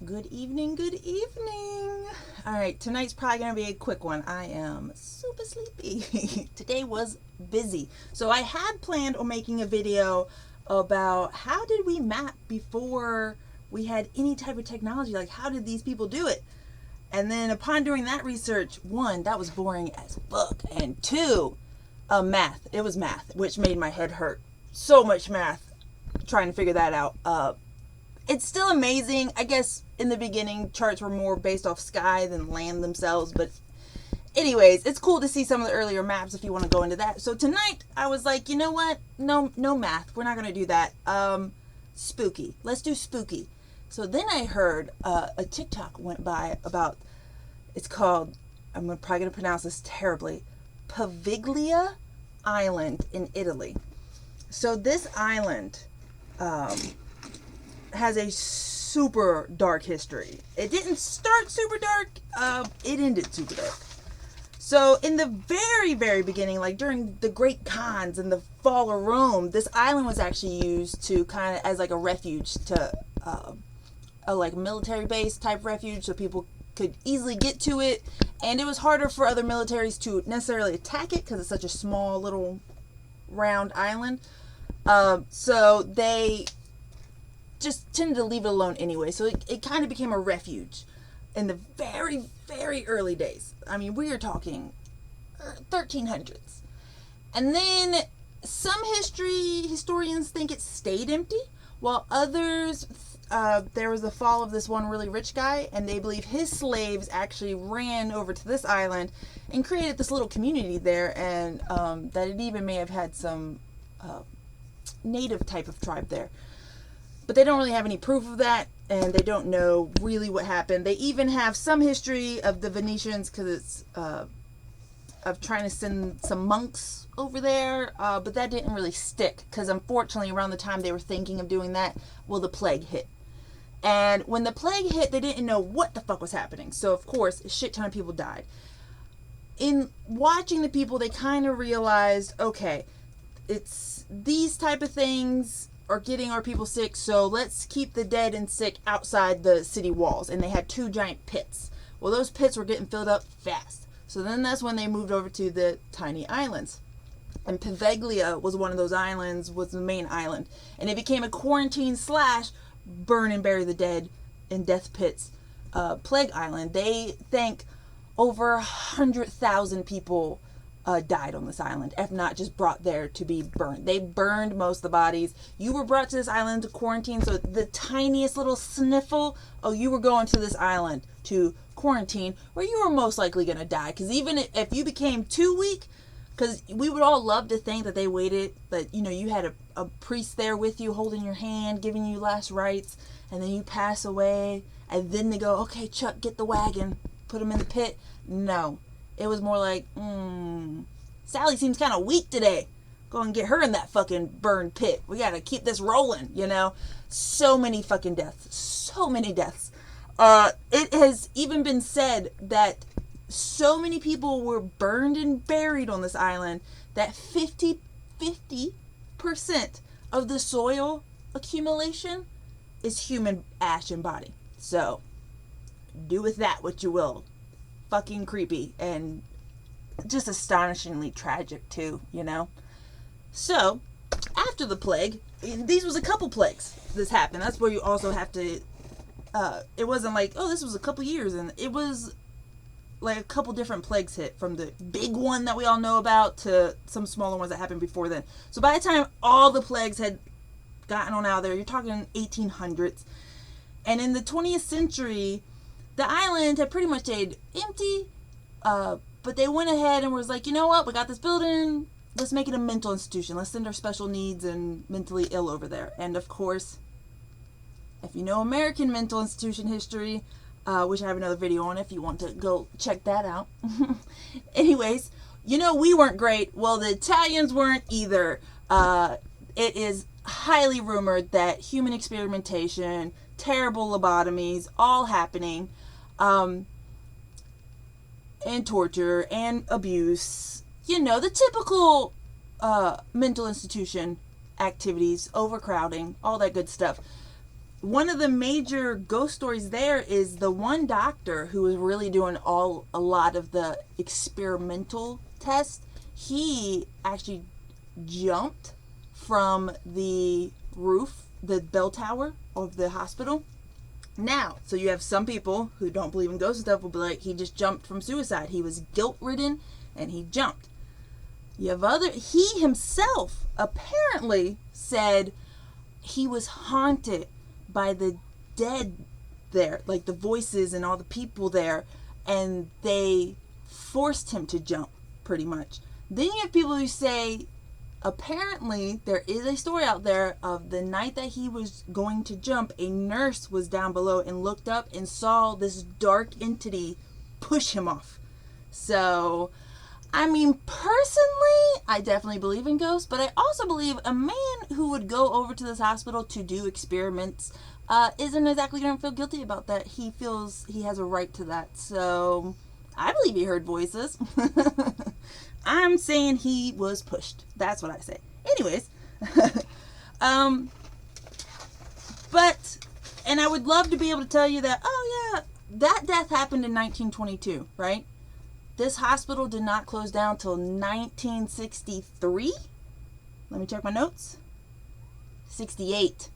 Good evening, good evening. All right, tonight's probably going to be a quick one. I am super sleepy. Today was busy. So I had planned on making a video about how did we map before we had any type of technology? Like, how did these people do it? And then upon doing that research, one, that was boring as fuck. And two, math. It was math, which made my head hurt. So much math trying to figure that out. It's still amazing. I guess in the beginning, charts were more based off sky than land themselves. But anyways, it's cool to see some of the earlier maps if you want to go into that. So tonight, I was like, you know what? No math. We're not going to do that. Spooky. Let's do spooky. So then I heard a TikTok went by about, it's called, I'm probably going to pronounce this terribly, Poveglia Island in Italy. So this island has a super dark history. It didn't start super dark, it ended super dark. So in the very, very beginning, like during the Great Khans and the fall of Rome, this island was actually used to kind of as like a refuge to a like military base type refuge, so people could easily get to it, and it was harder for other militaries to necessarily attack it because it's such a small little round island. So they just tended to leave it alone anyway. So it kind of became a refuge in the very, very early days. I mean, we are talking 1300s. And then some historians think it stayed empty, while others, there was the fall of this one really rich guy, and they believe his slaves actually ran over to this island and created this little community there, and that it even may have had some native type of tribe there. But they don't really have any proof of that, and they don't know really what happened. They even have some history of the Venetians, because it's of trying to send some monks over there, but that didn't really stick, because unfortunately around the time they were thinking of doing that, well, the plague hit. And when the plague hit, they didn't know what the fuck was happening. So of course, a shit ton of people died. In watching the people, they kind of realized, okay, it's these type of things are getting our people sick, so let's keep the dead and sick outside the city walls. And they had 2 giant pits. Well, those pits were getting filled up fast. So then that's when they moved over to the tiny islands. And Poveglia was one of those islands, was the main island. And it became a quarantine / burn and bury the dead in death pits plague island. They think over 100,000 people died on this island, if not just brought there to be burned. They burned most of the bodies. You were brought to this island to quarantine, so the tiniest little sniffle, oh, you were going to this island to quarantine, where you were most likely going to die. Because even if you became too weak, because we would all love to think that they waited, that, you know, you had a priest there with you holding your hand, giving you last rites, and then you pass away, and then they go, okay, Chuck, get the wagon, put him in the pit. No. It was more like, Sally seems kind of weak today. Go and get her in that fucking burned pit. We gotta keep this rolling, you know? So many fucking deaths. So many deaths. It has even been said that so many people were burned and buried on this island that 50% of the soil accumulation is human ash and body. So, do with that what you will. Fucking creepy and just astonishingly tragic too, you know? So, after the plague, these was a couple plagues this happened. That's where you also have to, it wasn't like, oh, this was a couple years, and it was like a couple different plagues hit, from the big one that we all know about to some smaller ones that happened before then. So by the time all the plagues had gotten on out of there, you're talking 1800s. And in the 20th century, the island had pretty much stayed empty, but they went ahead and was like, you know what, we got this building, let's make it a mental institution. Let's send our special needs and mentally ill over there. And of course, if you know American mental institution history, which I have another video on if you want to go check that out. Anyways, you know we weren't great. Well, the Italians weren't either. It is highly rumored that human experimentation, terrible lobotomies, all happening, and torture and abuse. You know, the typical mental institution activities, overcrowding, all that good stuff. one of the major ghost stories there is the one doctor who was really doing a lot of the experimental tests. He actually jumped from the roof, the bell tower of the hospital. Now, so you have some people who don't believe in ghosts and stuff will be like, he just jumped from suicide. He was guilt-ridden and he jumped. You have he himself apparently said he was haunted by the dead there, like the voices and all the people there, and they forced him to jump, pretty much. Then you have people who say, apparently, there is a story out there of the night that he was going to jump, a nurse was down below and looked up and saw this dark entity push him off. So, I mean, personally, I definitely believe in ghosts, but I also believe a man who would go over to this hospital to do experiments isn't exactly going to feel guilty about that. He feels he has a right to that. So, I believe he heard voices. I'm saying he was pushed. That's what I say. Anyways, but, and I would love to be able to tell you that, oh yeah, that death happened in 1922, right? This hospital did not close down till 1963. Let me check my notes. 68.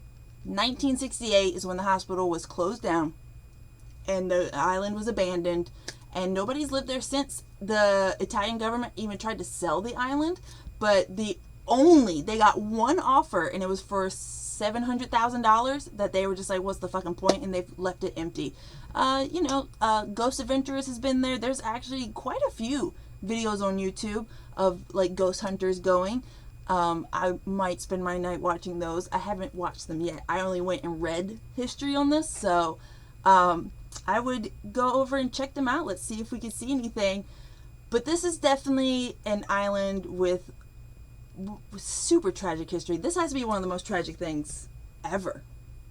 1968 is when the hospital was closed down and the island was abandoned, and nobody's lived there since. The Italian government even tried to sell the island, but they got one offer, and it was for $700,000 that they were just like, what's the fucking point? And they've left it empty. Ghost Adventurers has been there. There's actually quite a few videos on YouTube of like ghost hunters going. I might spend my night watching those. I haven't watched them yet. I only went and read history on this, so I would go over and check them out. Let's see if we can see anything. But this is definitely an island with super tragic history. This has to be one of the most tragic things ever,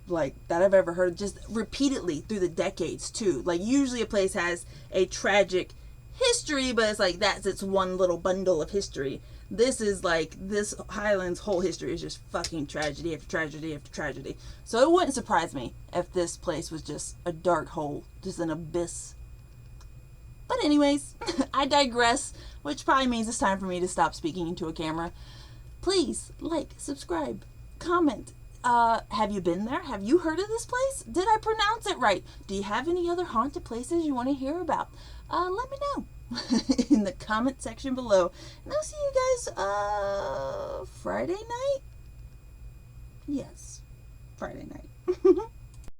like, that I've ever heard, just repeatedly through the decades too. Like, usually a place has a tragic history, but it's like that's its one little bundle of history. This is like, this island's whole history is just fucking tragedy after tragedy after tragedy. So it wouldn't surprise me if this place was just a dark hole, just an abyss. But anyways, I digress, which probably means it's time for me to stop speaking into a camera. Please like, subscribe, comment. Have you been there? Have you heard of this place? Did I pronounce it right? Do you have any other haunted places you want to hear about? Let me know in the comment section below. And I'll see you guys Friday night? Yes, Friday night.